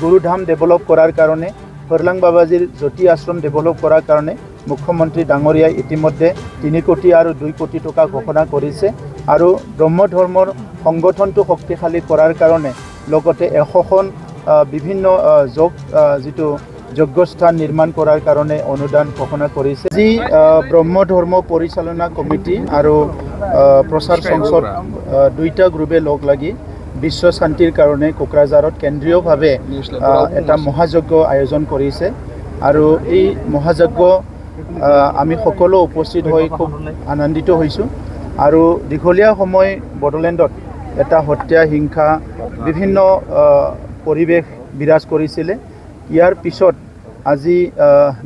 গুৰুধাম develop কৰাৰ কাৰণে হৰলাং বাবাজীৰ জ্যোতি আশ্ৰম develop কৰাৰ কাৰণে মুখ্যমন্ত্ৰী ডাঙৰীয়াই ইতিমধ্যে 3 কোটি আৰু 2 কোটি টকা ঘোষণা কৰিছে আৰু ব্ৰহ্ম ধৰ্মৰ সংগঠনটো শক্তিশালী কৰাৰ কাৰণে লগতে 100খন বিভিন্ন যিটো যজ্ঞস্থান নিৰ্মাণ কৰাৰ কাৰণে অনুদান ঘোষণা কৰিছে। যি ব্ৰহ্ম ধৰ্ম পৰিচালনা কমিটি আৰু প্ৰচাৰ সংসদ দুইটা গ্ৰুপে লগ লাগি বিশ্ব শান্তিৰ কাৰণে কোকৰাঝাৰত কেন্দ্ৰীয়ভাৱে এটা মহাযজ্ঞ আয়োজন কৰিছে আৰু এই মহাযজ্ঞ আমি সকলো উপস্থিত হৈ খুব আনন্দিত হৈছোঁ আৰু দীঘলীয়া সময় বড়োলেণ্ডত এটা হত্যা হিংসা বিভিন্ন পৰিৱেশ বিৰাজ কৰিছিলে। ইয়াৰ পিছত আজি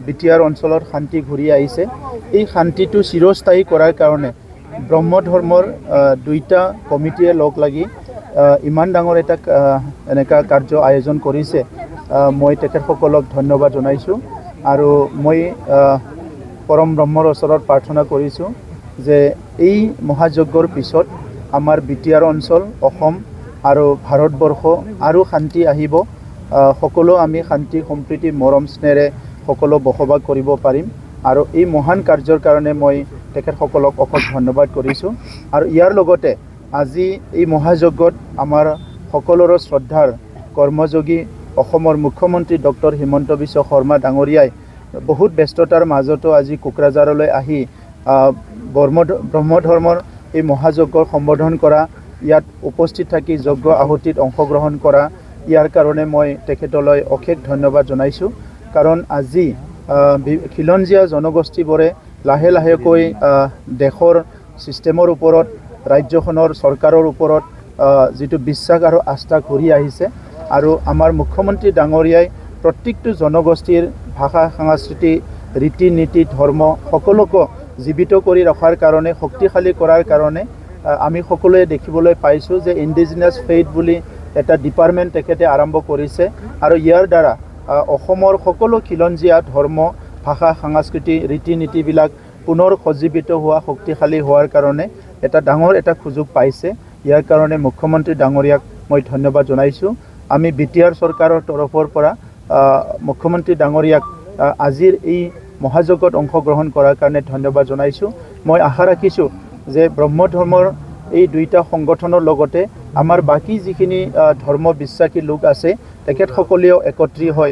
বিটিআৰ অঞ্চলত শান্তি ঘূৰি আহিছে। এই শান্তিটো চিৰস্থায়ী কৰাৰ কাৰণে ব্ৰহ্ম ধৰ্মৰ দুইটা কমিটিয়ে লগ লাগি ইমান ডাঙৰ এটা এনেকা কাৰ্য আয়োজন কৰিছে। মই তেখেতসকলক ধন্যবাদ জনাইছোঁ আৰু মই পৰম ব্ৰহ্মৰ ওচৰত প্ৰাৰ্থনা কৰিছোঁ যে এই মহাযজ্ঞৰ পিছত আমাৰ বিটিআৰ অঞ্চল অসম আৰু ভাৰতবৰ্ষ আৰু শান্তি আহিব। সকলো আমি শান্তি সম্প্ৰীতি মৰম স্নেহেৰে সকলো বসবাস কৰিব পাৰিম আৰু এই মহান কাৰ্যৰ কাৰণে মই তেখেতসকলক অশেষ ধন্যবাদ কৰিছোঁ আৰু ইয়াৰ লগতে আজি এই মহাযজ্ঞত আমাৰ সকলোৰে শ্ৰদ্ধাৰ কৰ্মযোগী অসমৰ মুখ্যমন্ত্ৰী ডক্টৰ হিমন্ত বিশ্ব শৰ্মা ডাঙৰীয়াই বহুত ব্যস্ততাৰ মাজতো আজি কোকৰাঝাৰলৈ আহি ব্ৰহ্ম ধৰ্মৰ এই মহাযজ্ঞৰ সম্বোধন কৰা, ইয়াত উপস্থিত থাকি যজ্ঞ আহুতিত অংশগ্ৰহণ কৰা, ইয়াৰ কাৰণে মই তেখেতলৈ অশেষ ধন্যবাদ জনাইছোঁ। কাৰণ আজি খিলঞ্জীয়া জনগোষ্ঠীবোৰে লাহে লাহেকৈ দেশৰ ছিষ্টেমৰ ওপৰত ৰাজ্যখনৰ চৰকাৰৰ ওপৰত যিটো বিশ্বাস আৰু আস্থা ঘূৰি আহিছে আৰু আমাৰ মুখ্যমন্ত্ৰী ডাঙৰীয়াই প্ৰত্যেকটো জনগোষ্ঠীৰ ভাষা সংস্কৃতি ৰীতি নীতি ধৰ্ম সকলোকে জীৱিত কৰি ৰখাৰ কাৰণে শক্তিশালী কৰাৰ কাৰণে আমি সকলোৱে দেখিবলৈ পাইছোঁ যে ইণ্ডিজিনাছ ফেইথ বুলি এটা ডিপাৰ্টমেণ্ট তেখেতে আৰম্ভ কৰিছে আৰু ইয়াৰ দ্বাৰা অসমৰ সকলো খিলঞ্জীয়া ধৰ্ম ভাষা সংস্কৃতি ৰীতি নীতিবিলাক পুনৰ সজীৱিত হোৱা শক্তিশালী হোৱাৰ কাৰণে এটা ডাঙৰ এটা সুযোগ পাইছে। ইয়াৰ কাৰণে মুখ্যমন্ত্ৰী ডাঙৰীয়াক মই ধন্যবাদ জনাইছোঁ। আমি বিটিআৰ চৰকাৰৰ তৰফৰ পৰা মুখ্যমন্ত্ৰী ডাঙৰীয়াক আজিৰ এই মহাযজ্ঞত অংশগ্ৰহণ কৰাৰ কাৰণে ধন্যবাদ জনাইছোঁ। মই আশা ৰাখিছোঁ যে ব্ৰহ্ম ধৰ্মৰ এই দুইটা সংগঠনৰ লগতে আমাৰ বাকী যিখিনি ধৰ্ম বিশ্বাসী লোক আছে তেখেতসকলেও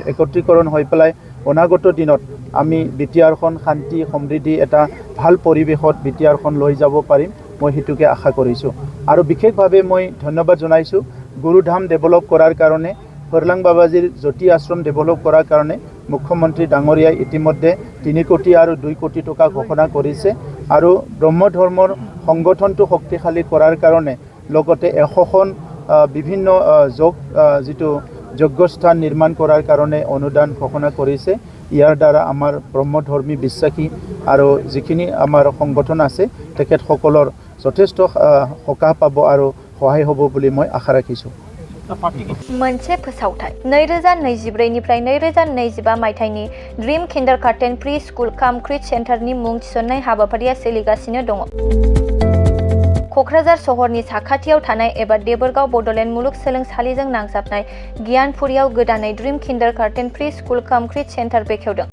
একত্ৰীকৰণ হৈ পেলাই অনাগত দিনত আমি বিটিআৰখন শান্তি সমৃদ্ধি এটা ভাল পৰিৱেশত বিটিআৰখন লৈ যাব পাৰিম, মই সেইটোকে আশা কৰিছোঁ। আৰু বিশেষভাৱে মই ধন্যবাদ জনাইছোঁ গুৰুধাম ডেভেলপ কৰাৰ কাৰণে হৰলাং বাবাজীৰ জ্যোতি আশ্ৰম ডেভেলপ কৰাৰ কাৰণে মুখ্যমন্ত্ৰী ডাঙৰীয়াই ইতিমধ্যে 3 কোটি আৰু 2 কোটি টকা ঘোষণা কৰিছে আৰু ব্ৰহ্ম ধৰ্মৰ সংগঠনটো শক্তিশালী কৰাৰ কাৰণে লগতে 100খন বিভিন্ন যিটো যজ্ঞস্থান নিৰ্মাণ কৰাৰ কাৰণে অনুদান ঘোষণা কৰিছে। ইয়াৰ দ্বাৰা আমাৰ ব্ৰহ্মধৰ্মী বিশ্বাসী আৰু যিখিনি আমাৰ সংগঠন আছে তেখেতসকলৰ যথেষ্ট সকাহ পাব আৰু সহায় হ'ব বুলি মই আশা ৰাখিছোঁ। मोनसे फोसावथाय 2024 निफ्राय 2025 मायथाइनि ड्रीम किन्डारगार्टेन प्रि स्कुल काम क्रिट सेन्टारनि मुं थिसननाय हाबाफारिया सोलिगासिनो दङ। क'क्राझार सहरनि साखाथियाव थानाय एबा देबोरगाव बड'लेण्ड मुलुगसोलोंसालिजों नांजाबनाय गियानपुरियाव गोदानै ड्रीम किन्डारगार्टेन प्रि स्कुल काम क्रिट सेन्टार बेखेवदों।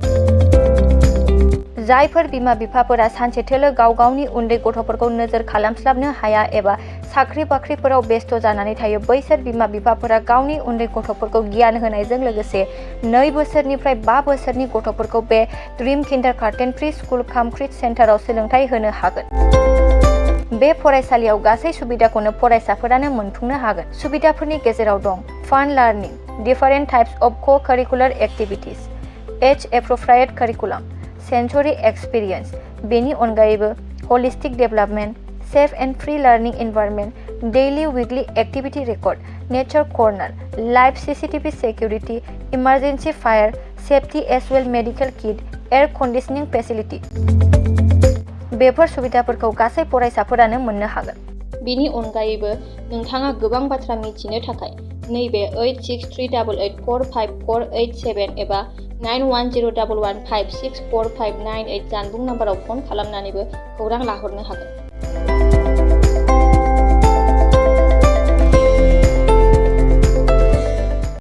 जायफोर बिमा बिफाफोरा सानसेथोलो गाव गावनि उन्दै गथ'फोरखौ नोजोर खालामस्लाबनो हाया एबा साख्रि बाख्रिफोराव बेस्थ' जानानै थायो, बैसोर बिमा बिफाफोरा गावनि उन्दै गथ'फोरखौ गियान होनायजों लोगोसे 2 बोसोरनिफ्राय 5 बोसोरनि गथ'फोरखौ बे ड्रीम किन्डारगार्टेन प्रि स्कुल काम क्रिट सेन्टाराव सोलोंथाइ होनो हागोन। बे फरायसालियाव गासै सुबिदाखौनो फरायसाफोरानो मोनफुंनो हागोन। सुबिदाफोरनि गेजेराव दं fun learning, different types of co-curricular activities, age appropriate curriculum, sensory experience, बेनि अनगायैबो holistic development, safe and free learning environment, daily weekly activity record, nature corner, live CCTV security, emergency fire safety as well medical kit, air conditioning facility. Before सुबिदाफोरखौ गासै फरायसाफोरानो मोननो हागोन। बेनि अनगायैबो नोंथाङा गोबां बाथ्रा मिथिनो थाखाय नैबे 8638145487 एबा 9101156459 जानबुं नाम्बाराव फन खालामनानैबो खौरां लाहरनो हागोन।